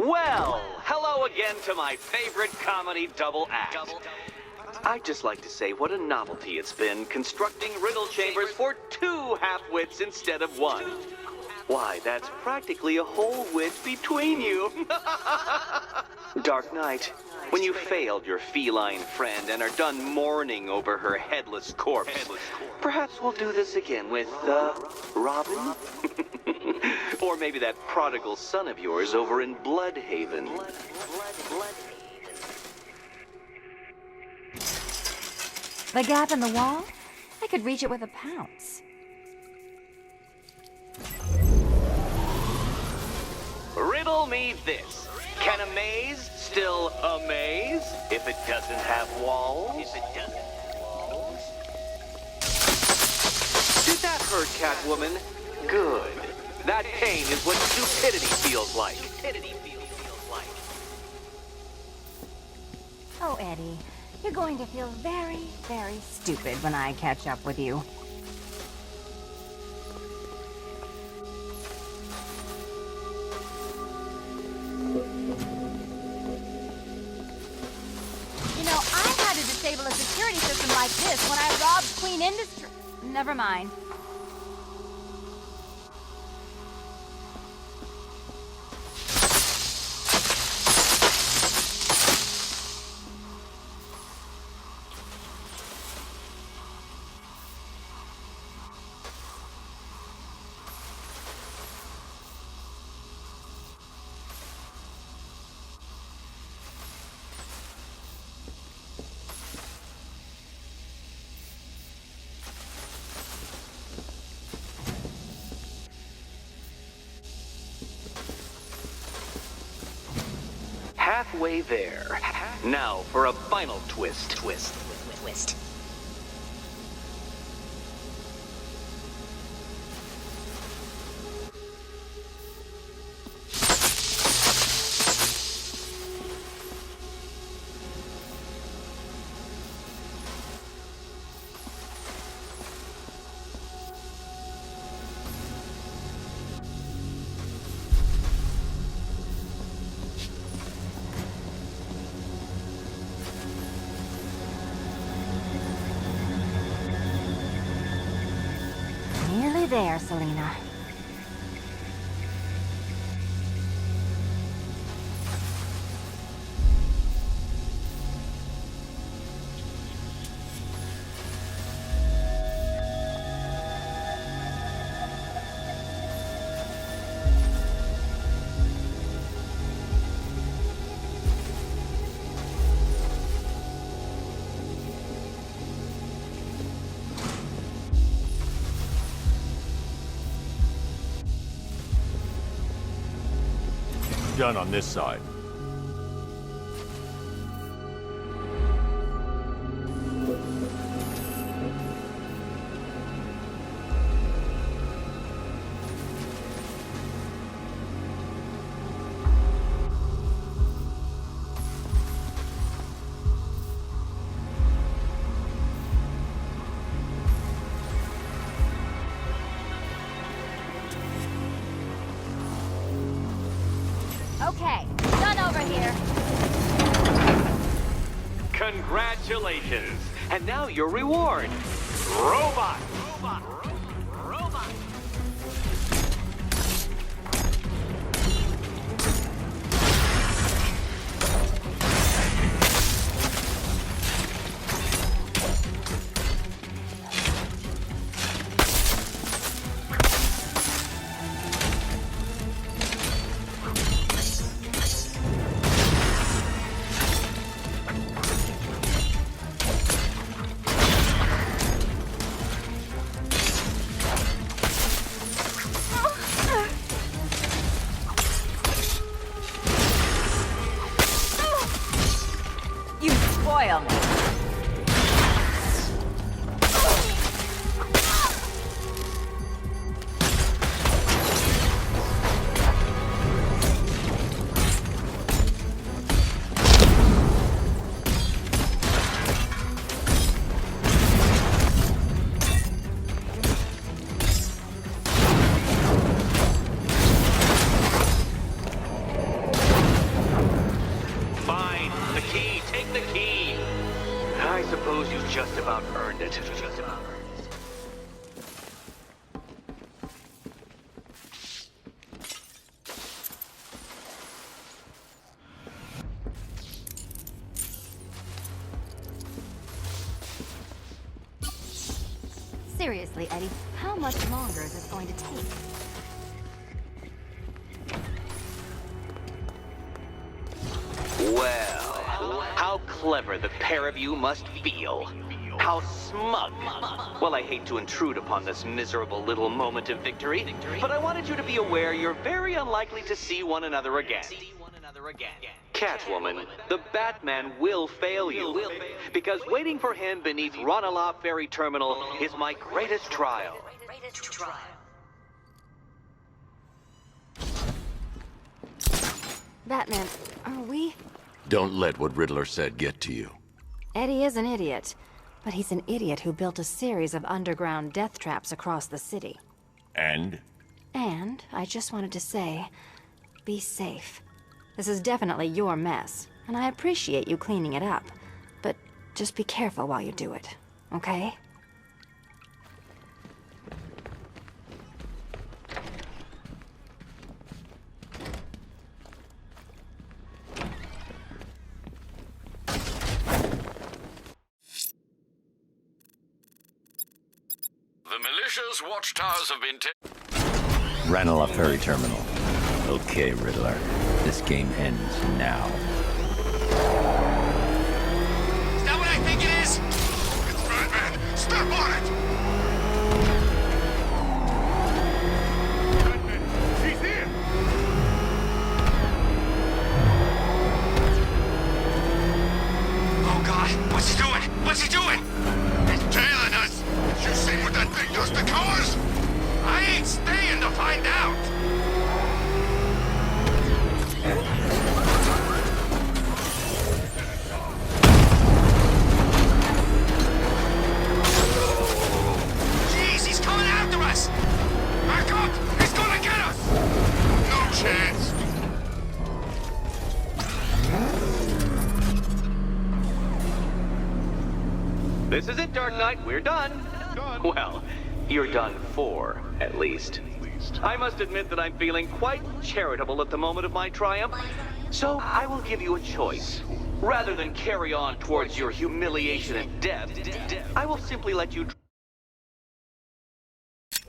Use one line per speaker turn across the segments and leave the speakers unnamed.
Well, hello again to my favorite comedy double act. I'd just like to say what a novelty it's been constructing riddle chambers for 2 half-wits instead of 1. Why, that's practically a whole wit between you. Dark Knight, when you failed your feline friend and are done mourning over her headless corpse, perhaps we'll do this again with, Robin? Or maybe that prodigal son of yours over in Bloodhaven.
The gap in the wall? I could reach it with a pounce.
Riddle me this. Can a maze still amaze if it doesn't have walls? Did that hurt, Catwoman? Good. That pain is what stupidity feels like.
Oh, Eddie, you're going to feel very, very stupid when I catch up with you. You know, I had to disable a security system like this when I robbed Queen Industry. Never mind.
Halfway there. Now for a final twist.
Nearly there, Selena.
Done on this side.
Okay, done over here.
Congratulations. And now your reward. Robot.
Seriously, Eddie, how much longer is this going to take?
Well, how clever the pair of you must feel. How smug. Well, I hate to intrude upon this miserable little moment of victory, but I wanted you to be aware you're very unlikely to see one another again. Catwoman, the Batman will fail you, because waiting for him beneath Ronalop Ferry Terminal is my greatest trial.
Batman, are we?
Don't let what Riddler said get to you.
Eddie is an idiot, but he's an idiot who built a series of underground death traps across the city.
And?
And I just wanted to say, be safe. This is definitely your mess, and I appreciate you cleaning it up. But just be careful while you do it, okay?
The militia's watchtowers have been taken.
Ranelagh Ferry Terminal. Okay, Riddler. This game ends now.
Is that what I think it is? It's Batman! Step on it! Batman! He's here! Oh God! What's he doing? What's he doing? He's tailing us! Did you see what that thing does to cars? I ain't staying to find out! Jeez, he's coming after us! Back up! He's gonna get us! No chance!
This is it, Dark Knight. We're done. Well, you're done for, at least. I must admit that I'm feeling quite charitable at the moment of my triumph, so I will give you a choice. Rather than carry on towards your humiliation and death, I will simply let you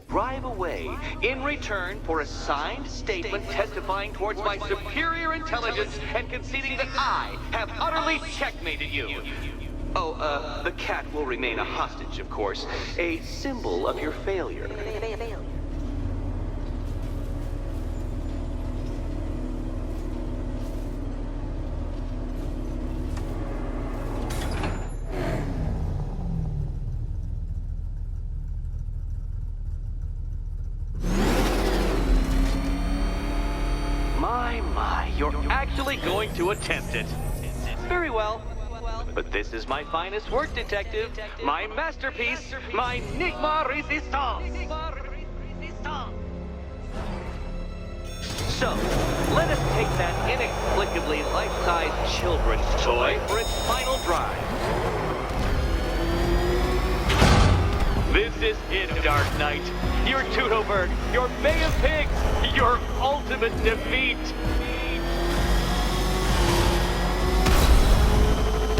drive away in return for a signed statement testifying towards my superior intelligence and conceding that I have utterly checkmated you. Oh, the cat will remain a hostage, of course. A symbol of your failure. My, you're actually going to attempt it. Very well. But this is my finest work, Detective. My masterpiece. My Enigma Resistance. So, let us take that inexplicably life-sized children's toy for its final drive. This is it, Dark Knight. Your Toodleberg, your Bay of Pigs, your ultimate defeat.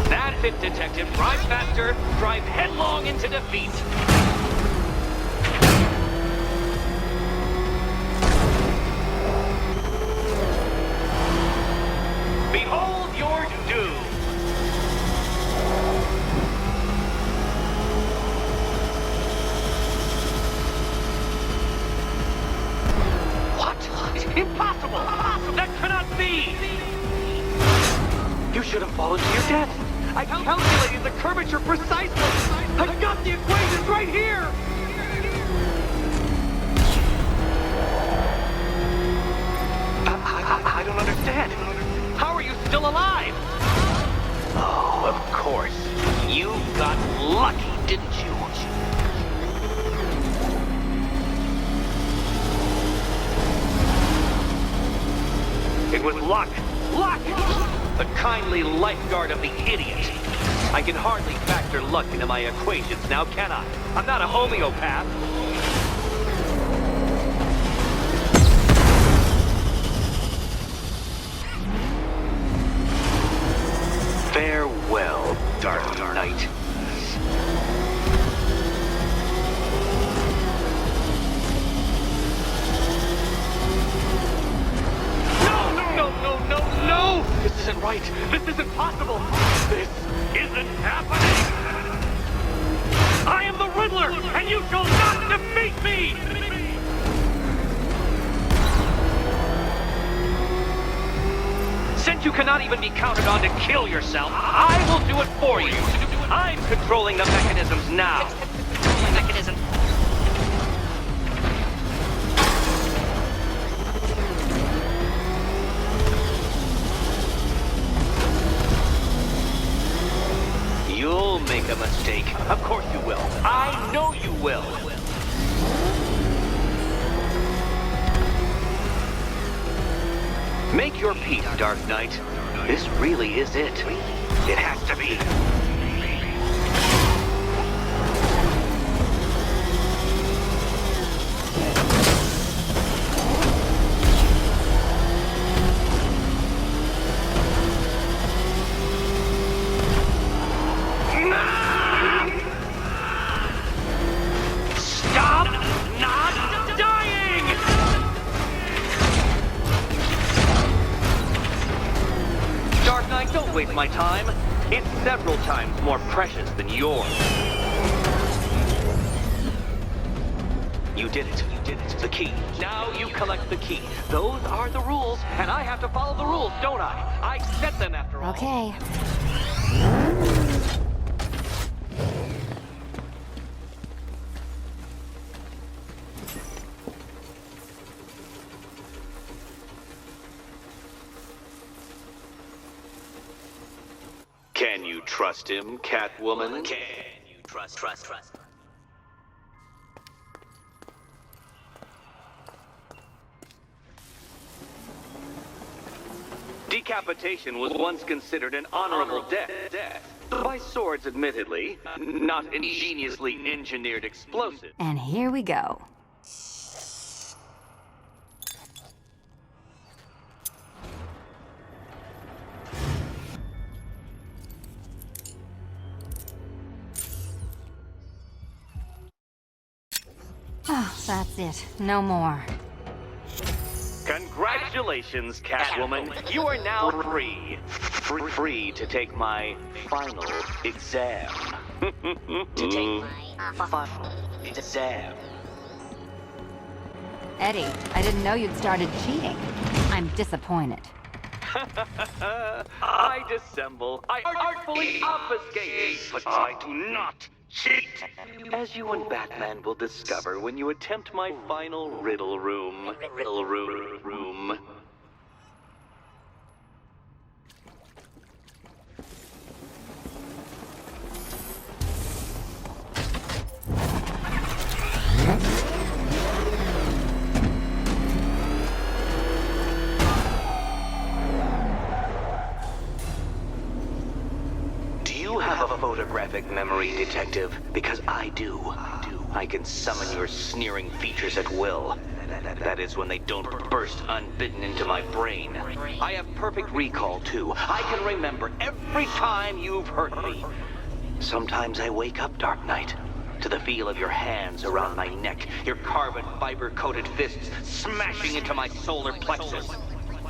That's it, Detective. Drive faster, drive headlong into defeat. Behold your doom. What? Impossible! That cannot be! You should have fallen to your death. I calculated the curvature precisely. I've got the equations right here. I don't understand. How are you still alive? Oh, of course. You got lucky, didn't you? It was luck. Luck! The kindly lifeguard of the idiot. I can hardly factor luck into my equations now, can I? I'm not a homeopath. Farewell, Dark Knight. isn't right. This isn't possible. This isn't happening. I am the Riddler, and you shall not defeat me! Since you cannot even be counted on to kill yourself, I will do it for you. I'm controlling the mechanisms now. Mechanism. You'll make a mistake. Of course you will. I know you will. Make your peace, Dark Knight. This really is it. It has to be. Stop not dying! Dark Knight, don't waste my time. It's several times more precious than yours. You did it. You did it. The key. Now you collect the key. Those are the rules, and I have to follow the rules, don't I? I set them after all.
Okay.
Can you trust him, Catwoman? Can you trust? Decapitation was once considered an honorable death. By swords, admittedly, not ingeniously engineered explosives.
And here we go. Oh, that's it. No more.
Congratulations, Catwoman. You are now free. Free to take my final exam. To take my final exam.
Eddie, I didn't know you'd started cheating. I'm disappointed.
I dissemble. I artfully obfuscate. But I do not cheat. As you and Batman will discover when you attempt my final riddle room. Riddle room. Do you have a photographic memory, Detective? Because I do. I can summon your sneering features at will. That is when they don't burst unbidden into my brain. I have perfect recall, too. I can remember every time you've hurt me. Sometimes I wake up, Dark Knight, to the feel of your hands around my neck, your carbon fiber-coated fists smashing into my solar plexus.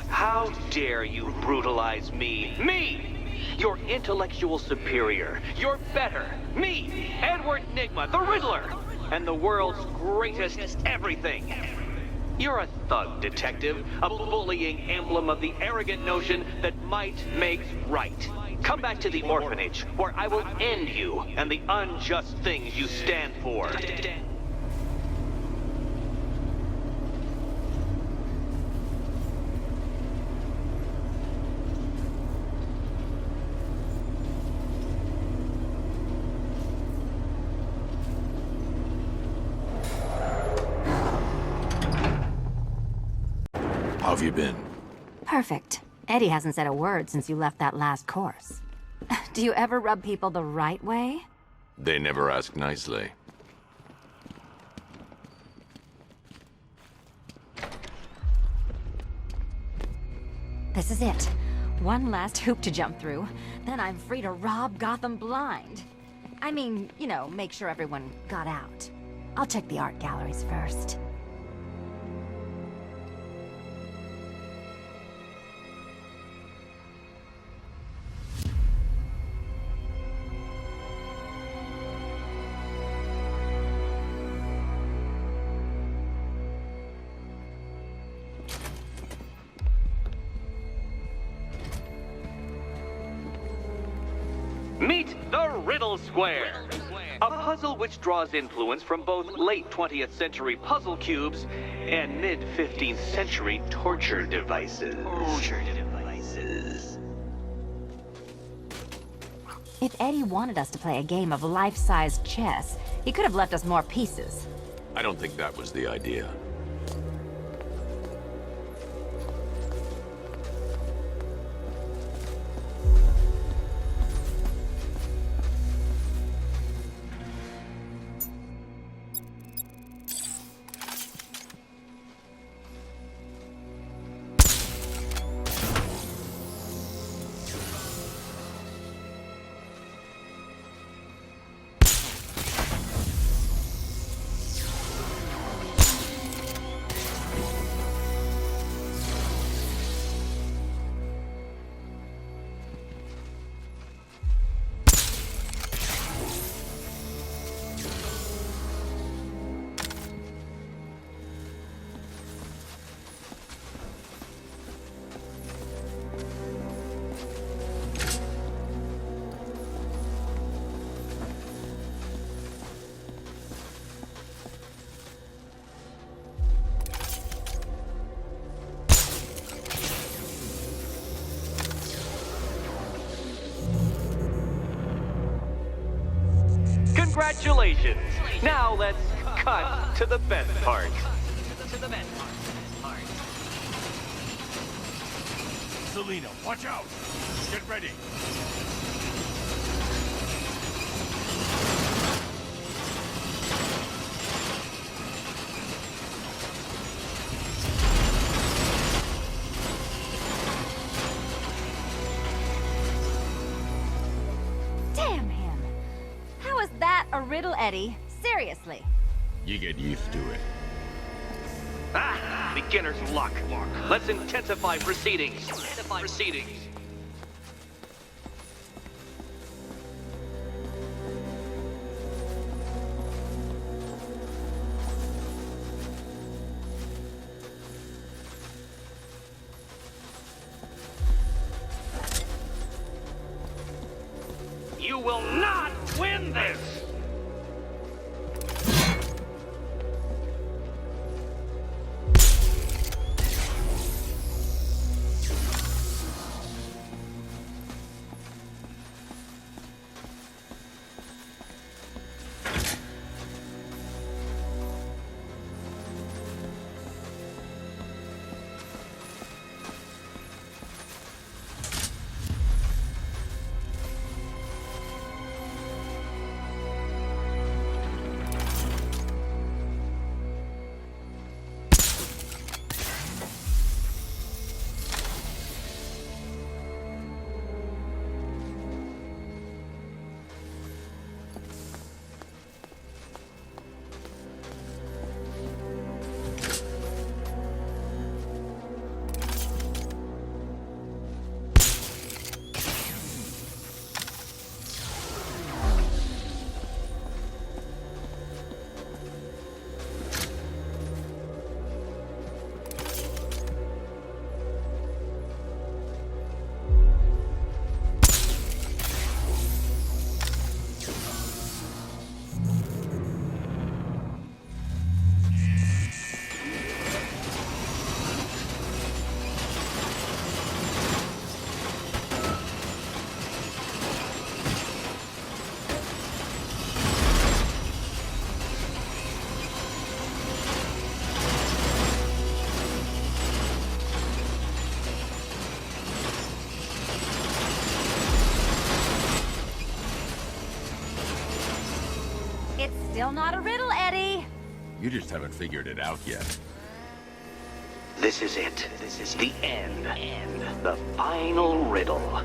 How dare you brutalize me? Me! Your intellectual superior. You're better. Me, Edward Nygma, the Riddler, and the world's greatest everything. You're a thug, Detective, a bullying emblem of the arrogant notion that might makes right. Come back to the orphanage, where I will end you and the unjust things you stand for.
How have you been?
Perfect. Eddie hasn't said a word since you left that last course. Do you ever rub people the right way?
They never ask nicely.
This is it. One last hoop to jump through. Then I'm free to rob Gotham blind. I mean, you know, make sure everyone got out. I'll check the art galleries first.
the Riddle Square. A puzzle which draws influence from both late 20th century puzzle cubes and mid 15th century torture devices.
If Eddie wanted us to play a game of life-size chess, he could have left us more pieces.
I don't think that was the idea.
Congratulations! Now let's cut to the best part.
Selena, watch out! Get ready!
Damn him! How is that a riddle, Eddie? Seriously.
You get used to it.
Ah, beginner's luck. Let's intensify proceedings. You will not win this!
It's still not a riddle, Eddie.
You just haven't figured it out yet.
This is it. This is the end. The final riddle.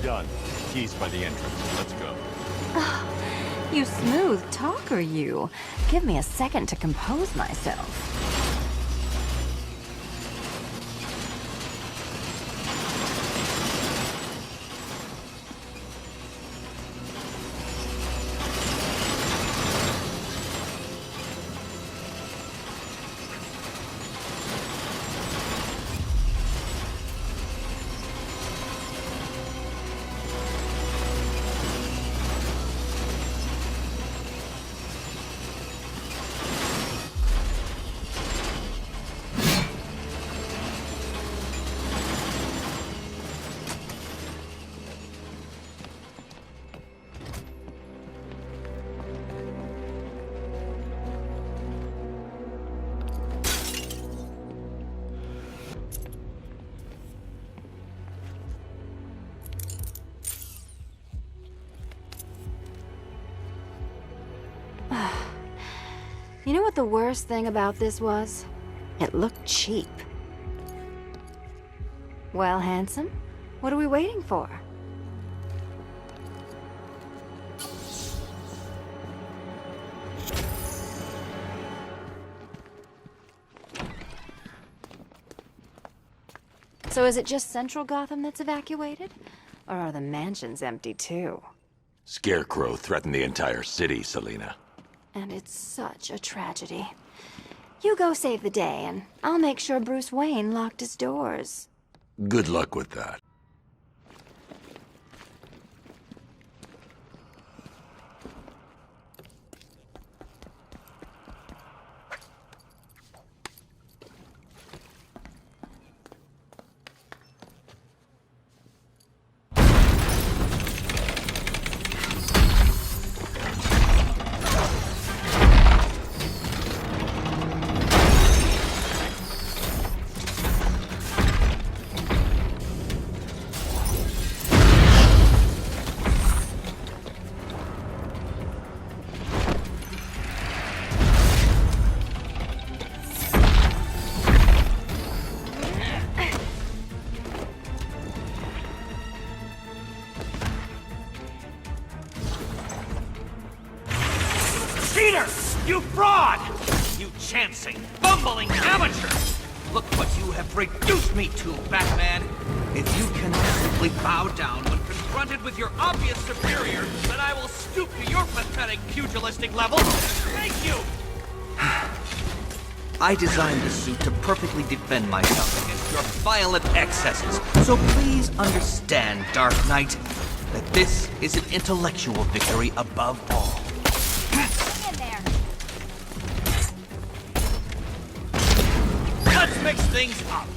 done. Keys by the entrance. Let's go.
You smooth talker, you. Give me a second to compose myself. You know what the worst thing about this was? It looked cheap. Well, handsome, what are we waiting for? So is it just Central Gotham that's evacuated? Or are the mansions empty too?
Scarecrow threatened the entire city, Selina.
And it's such a tragedy. You go save the day, and I'll make sure Bruce Wayne locked his doors.
Good luck with that.
Cheater! You fraud! You chancing, bumbling amateur! Look what you have reduced me to, Batman! If you cannot simply bow down when confronted with your obvious superior, then I will stoop to your pathetic pugilistic level. Thank you! I designed this suit to perfectly defend myself against your violent excesses, so please understand, Dark Knight, that this is an intellectual victory above all. Let's mix things up.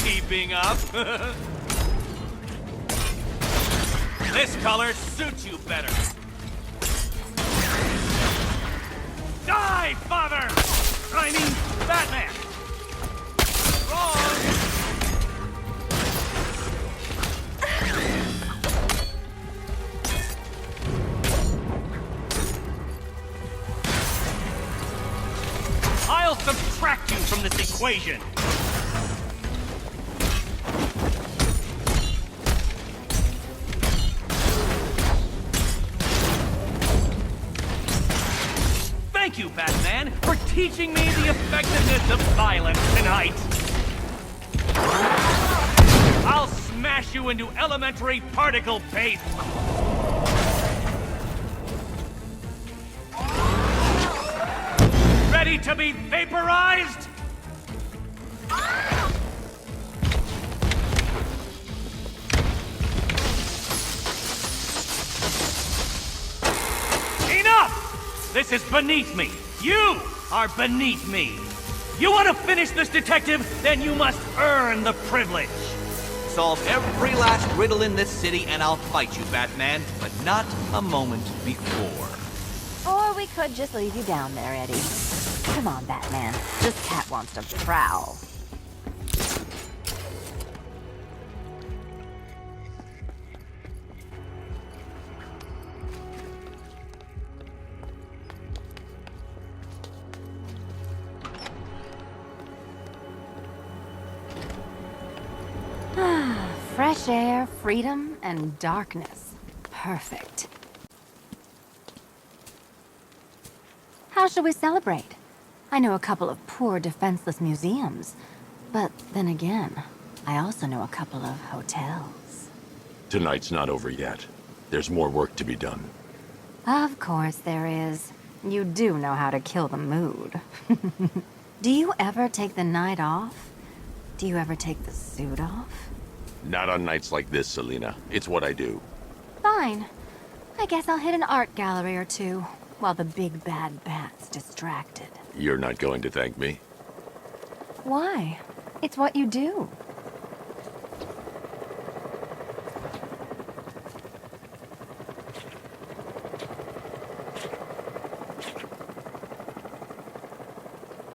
Keeping up? This color suits you better. Die, father! I mean, Batman! Wrong! I'll subtract you from this equation! Thank you, Batman, for teaching me the effectiveness of violence tonight! I'll smash you into elementary particle paste! Ready to be vaporized? Enough! This is beneath me. You are beneath me. You want to finish this, detective? Then you must earn the privilege. Solve every last riddle in this city and I'll fight you, Batman, but not a moment before.
Or we could just leave you down there, Eddie. Come on, Batman. This cat wants to prowl. Fresh air, freedom, and darkness. Perfect. How shall we celebrate? I know a couple of poor, defenseless museums. But then again, I also know a couple of hotels.
Tonight's not over yet. There's more work to be done.
Of course there is. You do know how to kill the mood. Do you ever take the night off? Do you ever take the suit off?
Not on nights like this, Selina. It's what I do.
Fine. I guess I'll hit an art gallery or two, while the big bad bat's distracted.
You're not going to thank me?
Why? It's what you do.